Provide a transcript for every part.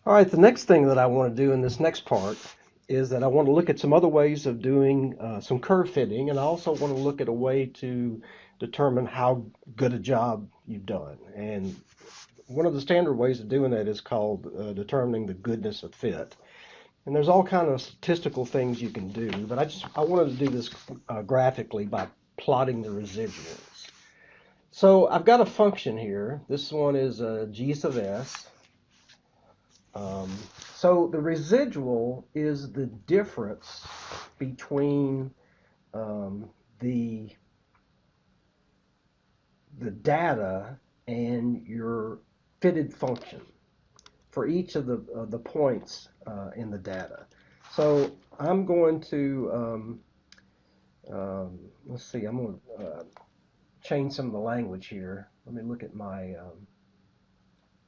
All right, the next thing that I want to do in this next part is that I want to look at some other ways of doing some curve fitting, and I also want to look at a way to determine how good a job you've done. And one of the standard ways of doing that is called determining the goodness of fit. And there's all kind of statistical things you can do, but I wanted to do this graphically by plotting the residuals. So I've got a function here. This one is g sub s. Um, so the residual is the difference between um, the the data and your fitted function for each of the points in the data. So I'm going to let's see. I'm going to change some of the language here. Let me look at my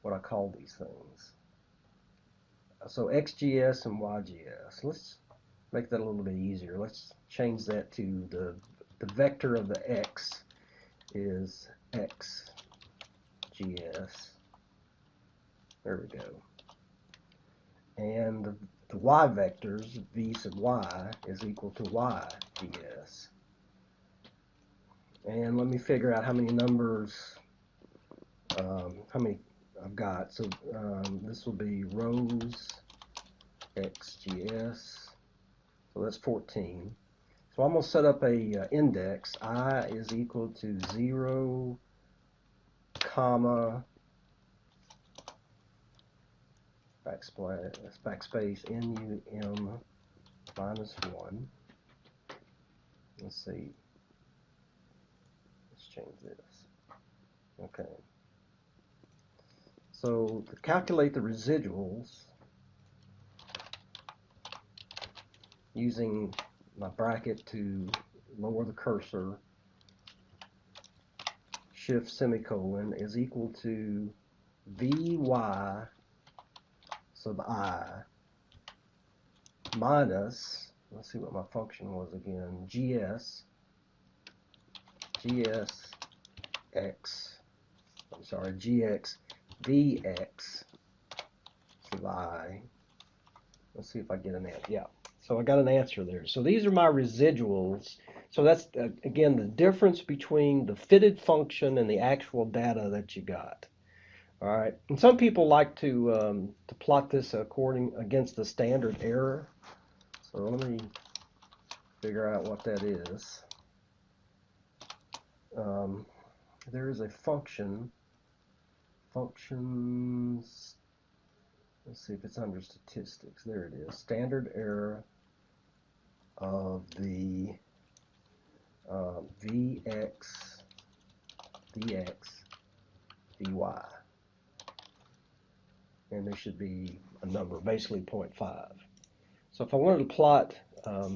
what I call these things. So XGS and YGS. Let's make that a little bit easier. Let's change that to the vector of the X is XGS. There we go. And the Y vectors, V sub Y, is equal to YGS. And let me figure out how many numbers, how many I've got. So this will be rows XGS. So that's 14. So I'm going to set up a index. I is equal to 0, comma, backspace NUM minus 1. Let's see. Let's change this. Okay. So to calculate the residuals, using my bracket to lower the cursor, shift semicolon is equal to Vy sub I minus, let's see what my function was again, GS X, I'm sorry, GX Vx sub I. Let's see if I get an answer. Yeah, so I got an answer there. So these are my residuals. So that's, again, the difference between the fitted function and the actual data that you got. All right, and some people like to plot this according against the standard error. So let me figure out what that is. There is a function, functions, let's see if it's under statistics. There it is, standard error of the Vx, Vx, Vy. And there should be a number, basically 0.5. So if I wanted to plot a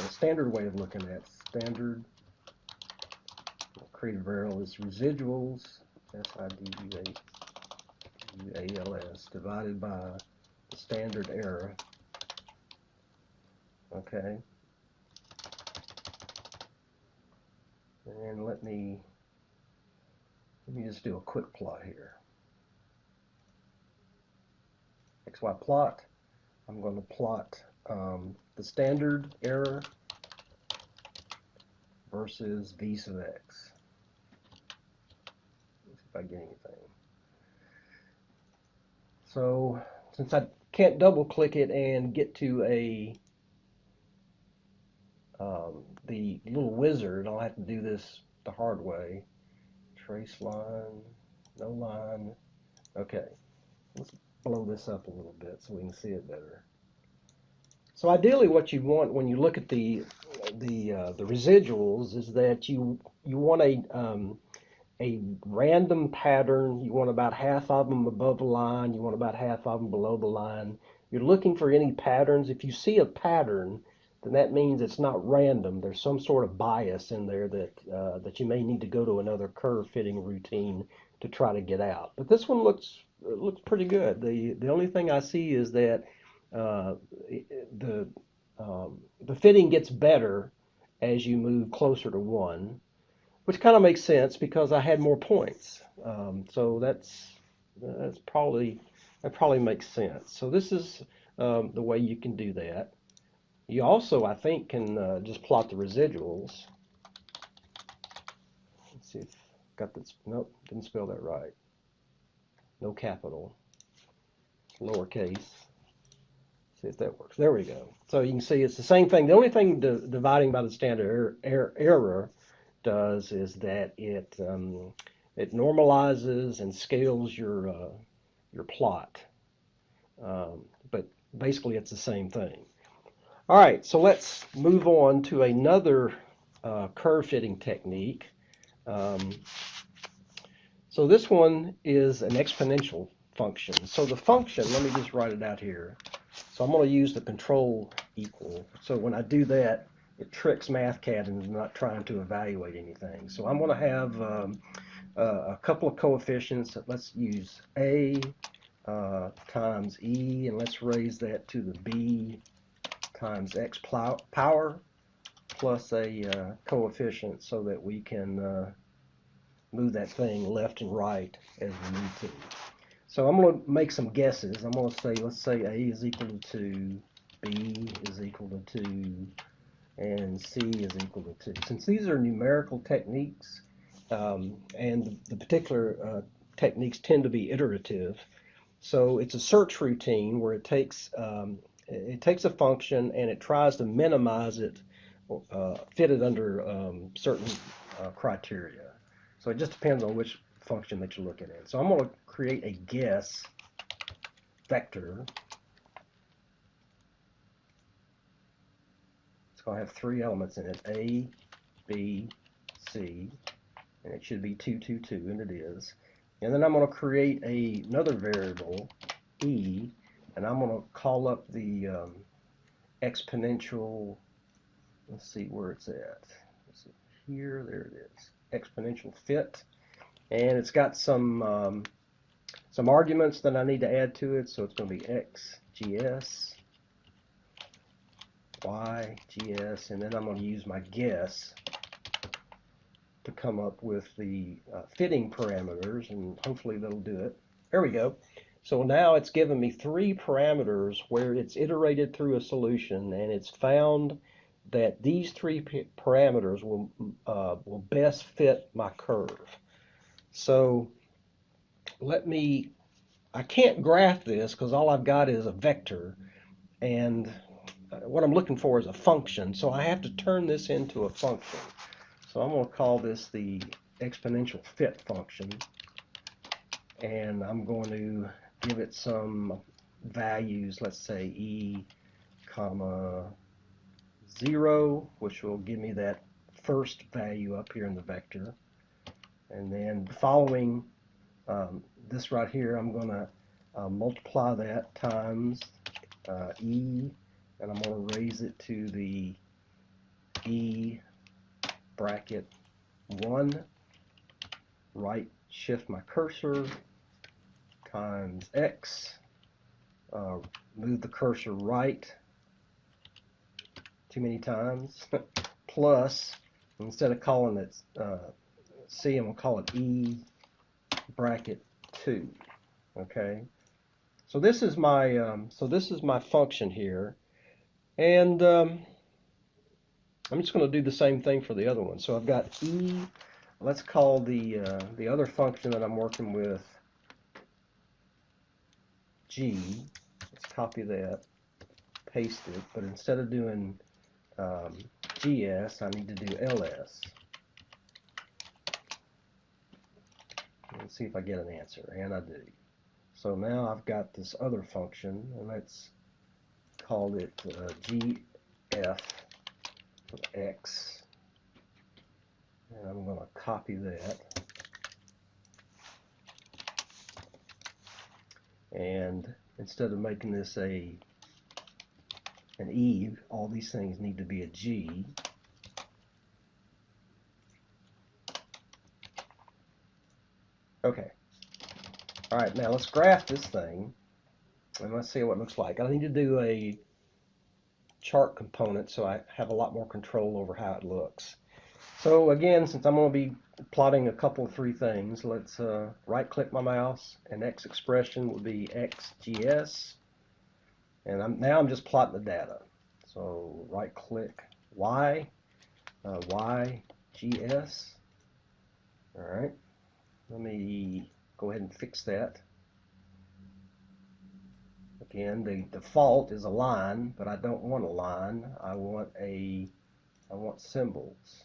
standard way of looking at standard, I'll create a variable is residuals, SIDUALS, divided by the standard error. Okay. And let me just do a quick plot here. XY plot. I'm going to plot the standard error versus V sub X. Let's see if I get anything. So since I can't double click it and get to the little wizard, I'll have to do this the hard way. Trace line, no line. Okay, let's blow this up a little bit so we can see it better. So ideally, what you want when you look at the residuals is that you want a random pattern. You want about half of them above the line. You want about half of them below the line. You're looking for any patterns. If you see a pattern, then that means it's not random. There's some sort of bias in there that you may need to go to another curve fitting routine to try to get out. But this one looks pretty good. The only thing I see is that uh, the the fitting gets better as you move closer to 1, which kind of makes sense because I had more points. So that's probably That probably makes sense. So this is the way you can do that. You also, I think, can just plot the residuals. Let's see if got this. Nope, didn't spell that right. No capital, lowercase. See if that works. There we go. So you can see it's the same thing. The only thing dividing by the standard error does is that it normalizes and scales your plot. But basically, it's the same thing. All right, so let's move on to another curve fitting technique. Um, so this one is an exponential function. So the function, let me just write it out here. So I'm going to use the control equal. So when I do that, it tricks Mathcad into not trying to evaluate anything. So I'm going to have a couple of coefficients. Let's use a times e, and let's raise that to the b times x power plus a coefficient so that we can move that thing left and right as we need to. So I'm going to make some guesses. I'm going to say, let's say A is equal to 2, B is equal to 2, and C is equal to 2. Since these are numerical techniques, and the particular techniques tend to be iterative, so it's a search routine where it takes a function and it tries to minimize it, fit it under certain criteria. So it just depends on which function that you're looking at. So I'm going to create a guess vector. It's going to have 3 elements in it, A, B, C, and it should be 2, 2, 2, and it is. And then I'm going to create another variable, E, and I'm going to call up the exponential, let's see where it's at. Let's see, here, there it is, exponential fit. And it's got some arguments that I need to add to it, so it's going to be x, gs, y, gs, and then I'm going to use my guess to come up with the fitting parameters, and hopefully that'll do it. There we go. So now it's given me 3 parameters where it's iterated through a solution, and it's found that these 3 parameters will best fit my curve. So I can't graph this because all I've got is a vector, and what I'm looking for is a function, so I have to turn this into a function. So I'm going to call this the exponential fit function, and I'm going to give it some values, let's say e comma 0, which will give me that first value up here in the vector. And then following this right here, I'm going to multiply that times e, and I'm going to raise it to the e bracket 1, right shift my cursor, times x, move the cursor right too many times, plus, instead of calling it C, I'm going to call it e bracket 2. Okay, so this is my function here, and I'm just going to do the same thing for the other one. So I've got e. Let's call the other function that I'm working with g. Let's copy that, paste it, but instead of doing gs, I need to do ls. Let's see if I get an answer, and I do. So now I've got this other function, and let's call it gf x, and I'm going to copy that, and instead of making this an e, all these things need to be a g. Okay. All right, now let's graph this thing, and let's see what it looks like. I need to do a chart component so I have a lot more control over how it looks. So again, since I'm going to be plotting a couple of three things, let's right click my mouse, and X expression would be XGS, and now I'm just plotting the data. So right click Y, YGS. All right, let me go ahead and fix that. Again, the default is a line, but I don't want a line. I want symbols,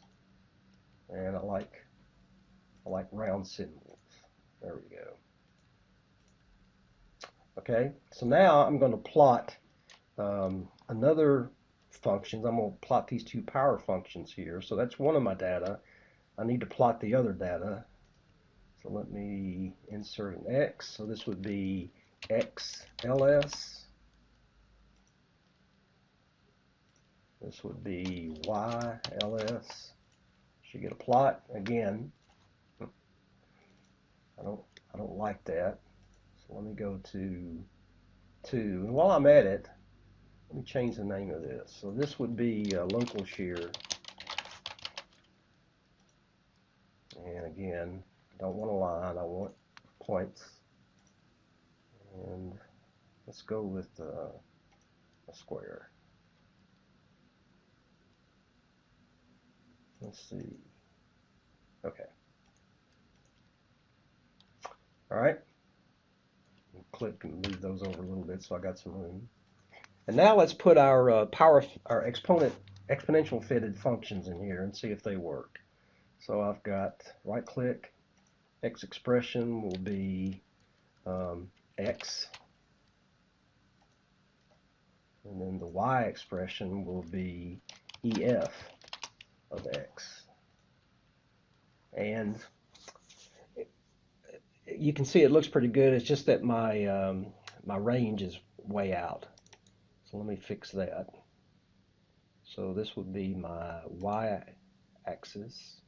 and I like round symbols. There we go. Okay, so now I'm going to plot another functions. I'm going to plot these two power functions here. So that's one of my data. I need to plot the other data. So let me insert an X. So this would be XLS. This would be YLS. Should get a plot again. I don't like that. So let me go to 2. And while I'm at it, let me change the name of this. So this would be local shear. And again, I don't want a line, I want points. And let's go with a square. Let's see. Okay. All right. Click and move those over a little bit so I got some room. And now let's put our exponential fitted functions in here and see if they work. So I've got right click, X expression will be X, and then the Y expression will be EF of X. And you can see it looks pretty good. It's just that my range is way out. So let me fix that. So this would be my y-axis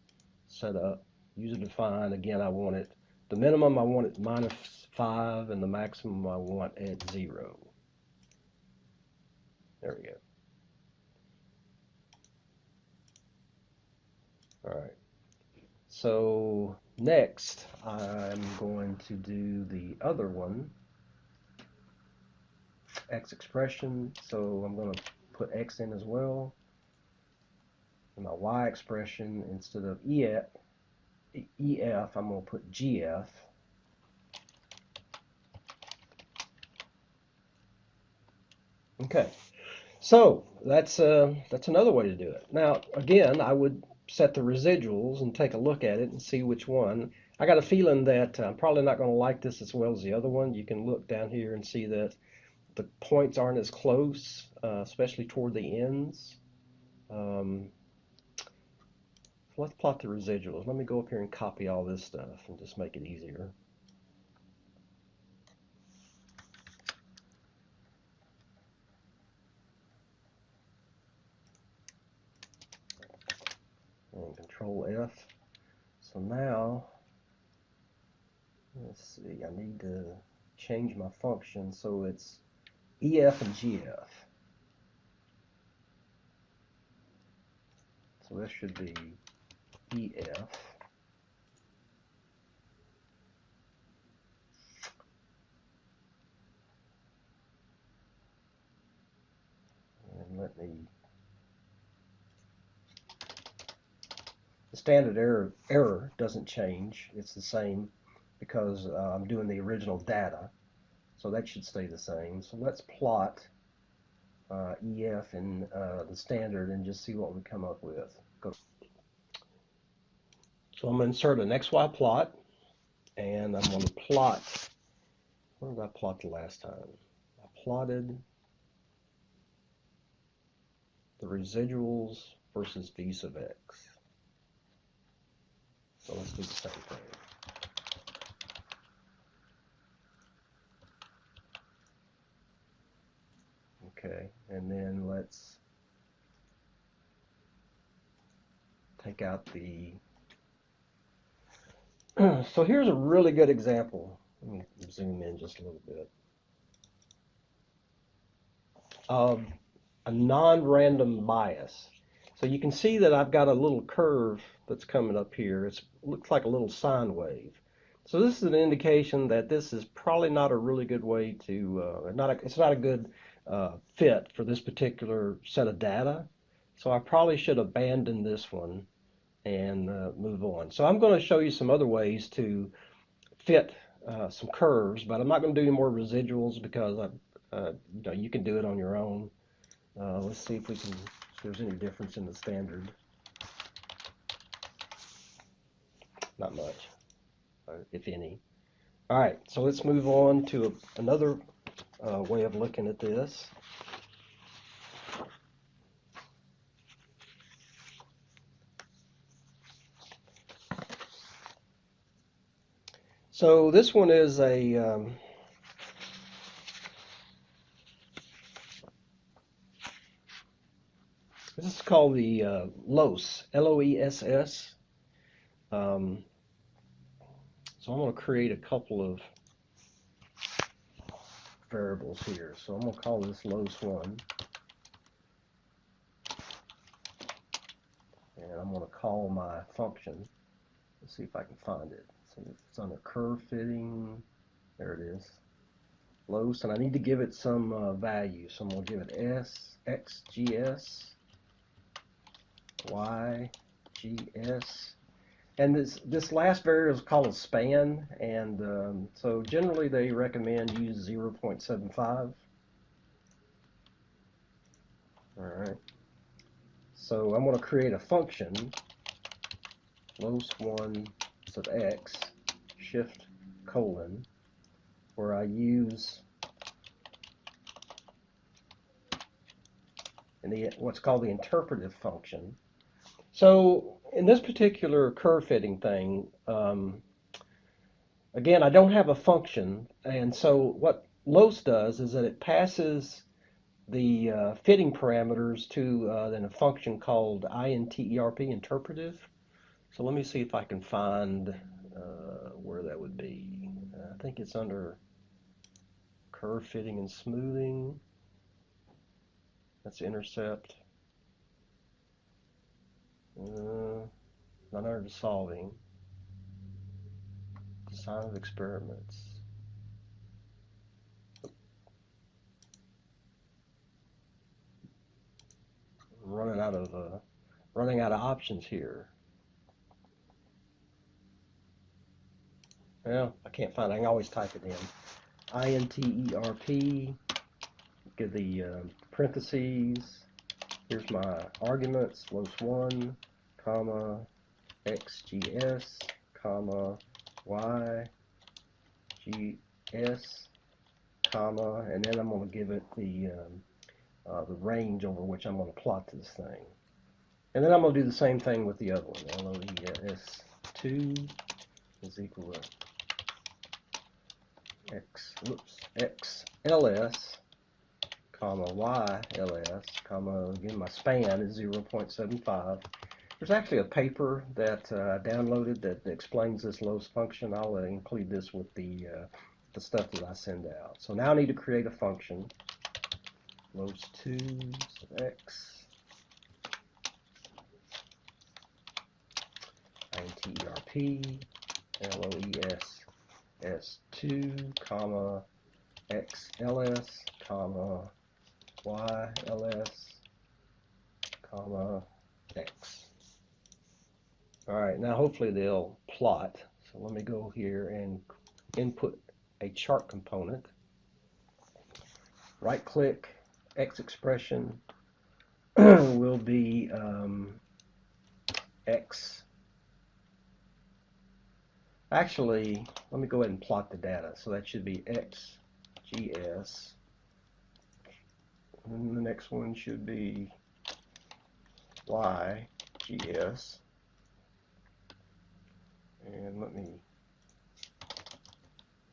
set up, user defined. Again, I want it, the minimum I want it -5, and the maximum I want at 0. There we go. All right. So next, I'm going to do the other one, X expression. So I'm going to put X in as well. And my Y expression, instead of EF, I'm going to put GF. Okay, so that's another way to do it. Now, again, I would set the residuals and take a look at it and see which one. I got a feeling that I'm probably not going to like this as well as the other one. You can look down here and see that the points aren't as close, especially toward the ends. So let's plot the residuals. Let me go up here and copy all this stuff and just make it easier. And Control F. So now, let's see, I need to change my function so it's EF and GF. So this should be EF. And let me, the standard error doesn't change. It's the same because I'm doing the original data. So that should stay the same. So let's plot EF and the standard and just see what we come up with. So I'm going to insert an XY plot, and I'm going to plot, where did I plot the last time? I plotted the residuals versus v sub x. So let's do the same thing. Okay, and then let's take out the, so here's a really good example. Let me zoom in just a little bit. Of a non-random bias. So you can see that I've got a little curve that's coming up here. It looks like a little sine wave. So this is an indication that this is probably not a really good way to, it's not a good fit for this particular set of data. So I probably should abandon this one and move on. So I'm going to show you some other ways to fit some curves, but I'm not going to do any more residuals because you can do it on your own. Let's see if there's any difference in the standard. Not much, if any. All right, so let's move on to another way of looking at this. So this one is this is called the LOESS, L-O-E-S-S. So I'm going to create a couple of variables here. So I'm going to call this LOESS1, and I'm going to call my function. Let's see if I can find it. So it's under curve fitting. There it is. LOESS, and I need to give it some value. So I'm going to give it XGS, YGS. And this last variable is called a span, and so generally they recommend use 0.75. All right. So I'm going to create a function, LOESS1 sub x, shift colon, where I use what's called the interpretive function. So in this particular curve fitting thing, again, I don't have a function, and so what LOESS does is that it passes the fitting parameters to then a function called interp, interpretive. So let me see if I can find where that would be. I think it's under curve fitting and smoothing. That's intercept. Not under solving. Design of experiments. I'm running out of options here. Well, I can't find it. I can always type it in. interp. Give the parentheses. Here's my arguments. LOESS1, comma, XGS, comma, YGS, comma, and then I'm going to give it the range over which I'm going to plot this thing. And then I'm going to do the same thing with the other one. LOES2 is equal to XLS, comma, YLS, comma, again, my span is 0.75. There's actually a paper that I downloaded that explains this LOESS function. I'll include this with the stuff that I send out. So now I need to create a function. LOESS2 sub x, interp, LOESS2, comma, XLS, comma, YLS, comma, X. All right, now hopefully they'll plot. So let me go here and input a chart component. Right click, X expression will be X. Actually, let me go ahead and plot the data. So that should be XGS. And the next one should be YGS. And let me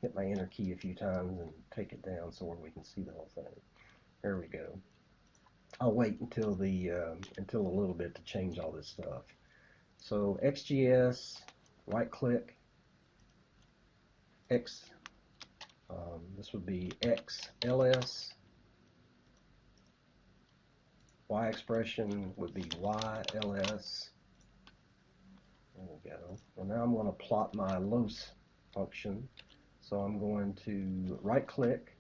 hit my enter key a few times and take it down so we can see the whole thing. There we go. I'll wait until a little bit to change all this stuff. So XGS, right click, X. This would be XLS. Y expression would be YLS. There we go. Well, now I'm going to plot my LOS function. So I'm going to right click,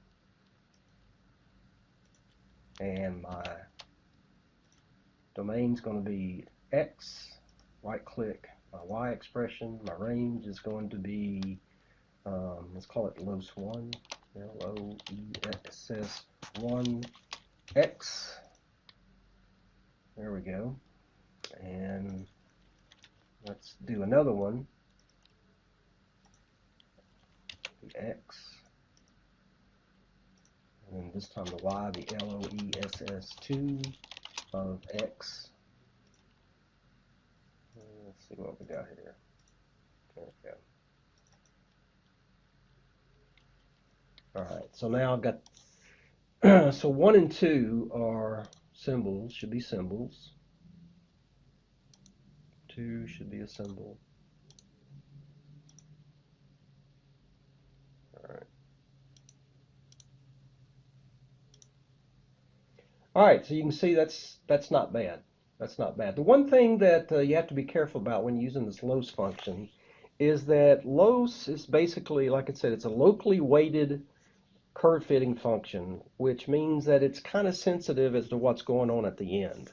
and my domain's going to be X. Right click my Y expression. My range is going to be, let's call it LOS1. LOESS1 X. There we go. And let's do another one. The X. And then this time the Y, the LOESS2 of X. Let's see what we got here. There we go. Alright, so now I've got, so 1 and 2 are symbols, should be symbols. 2 should be a symbol. Alright. Alright, so you can see that's not bad. That's not bad. The one thing that you have to be careful about when using this LOS function is that LOS is basically, like I said, it's a locally weighted curve fitting function, which means that it's kind of sensitive as to what's going on at the end.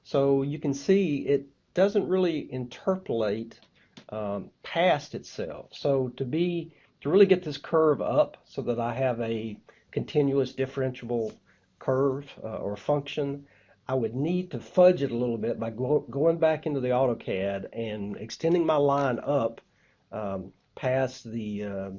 So you can see it doesn't really interpolate past itself. So to really get this curve up so that I have a continuous differentiable curve or function, I would need to fudge it a little bit by going back into the AutoCAD and extending my line up past the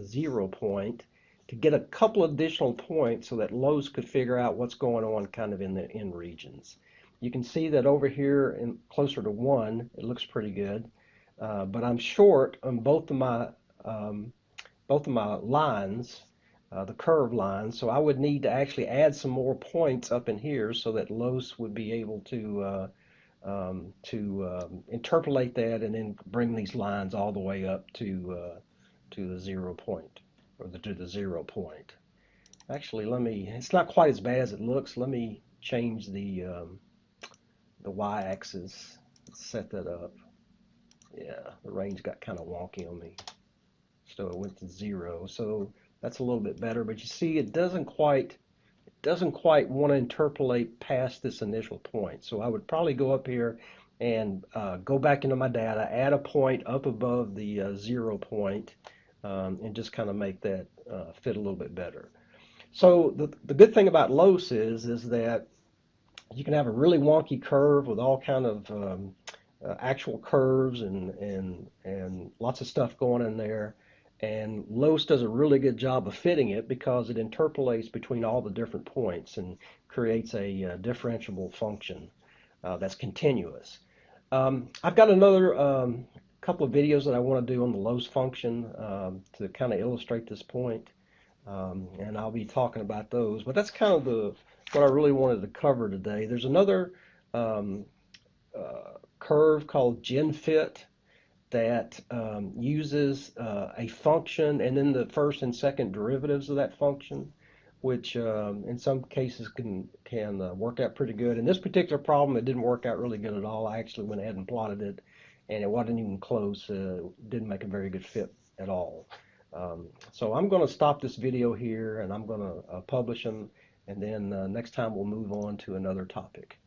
0 point to get a couple additional points so that LOS could figure out what's going on kind of in the end regions. You can see that over here in closer to 1, it looks pretty good, but I'm short on both of my lines, the curve lines, so I would need to actually add some more points up in here so that LOS would be able to interpolate that and then bring these lines all the way up to the 0 point, or to the 0 point. Actually, it's not quite as bad as it looks. Let me change the y-axis, set that up. Yeah, the range got kind of wonky on me. So it went to 0. So that's a little bit better, but you see it doesn't quite want to interpolate past this initial point. So I would probably go up here and go back into my data, add a point up above the 0 point, and just kind of make that fit a little bit better. So the good thing about LOS is that you can have a really wonky curve with all kind of actual curves and lots of stuff going in there. And LOS does a really good job of fitting it because it interpolates between all the different points and creates a differentiable function that's continuous. I've got another couple of videos that I want to do on the LOS function to kind of illustrate this point. And I'll be talking about those. But that's kind of what I really wanted to cover today. There's another curve called GenFit that uses a function and then the first and second derivatives of that function, which in some cases can work out pretty good. In this particular problem, it didn't work out really good at all. I actually went ahead and plotted it, and it wasn't even close. Didn't make a very good fit at all. So I'm going to stop this video here, and I'm going to publish them, and then next time we'll move on to another topic.